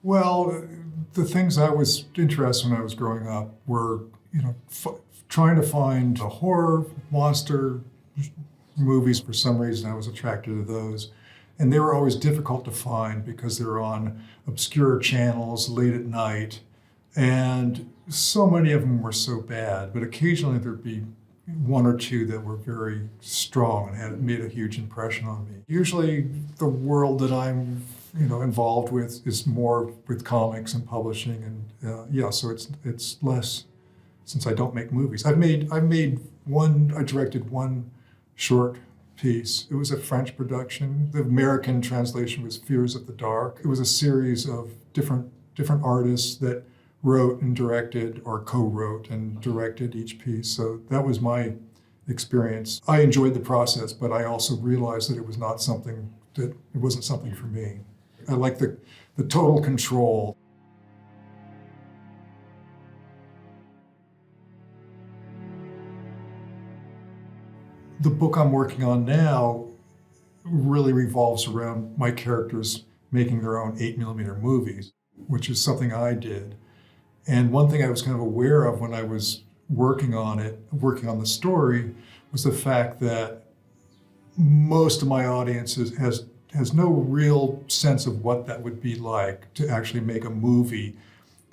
Well, the things I was interested in when I was growing up were, trying to find a horror, monster movies. For some reason, I was attracted to those. And they were always difficult to find because they were on obscure channels late at night. And so many of them were so bad, but occasionally there'd be one or two that were very strong and had made a huge impression on me. Usually the world that I'm involved with is more with comics and publishing, and so it's less, since I don't make movies. I directed one short piece. It was a French production. The American translation was Fears of the Dark. It was a series of different artists that wrote and directed, or co-wrote and directed each piece. So that was my experience. I enjoyed the process, but I also realized that it wasn't something for me. I like the total control. The book I'm working on now really revolves around my characters making their own 8mm movies, which is something I did. And one thing I was kind of aware of when I was working on the story, was the fact that most of my audience has no real sense of what that would be like to actually make a movie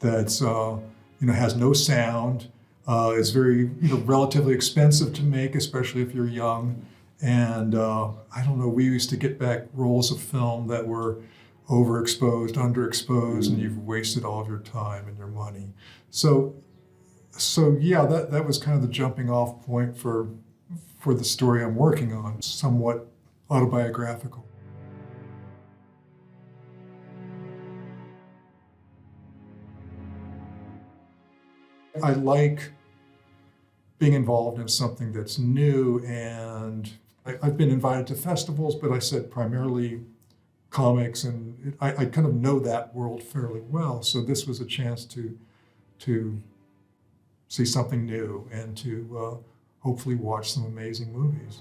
that's has no sound, is very relatively expensive to make, especially if you're young. And I don't know, we used to get back rolls of film that were overexposed, underexposed, and you've wasted all of your time and your money. So yeah, that was kind of the jumping off point for the story I'm working on, somewhat autobiographical. I like being involved in something that's new, and I've been invited to festivals, but I said primarily comics, and I kind of know that world fairly well. So this was a chance to see something new and to hopefully watch some amazing movies.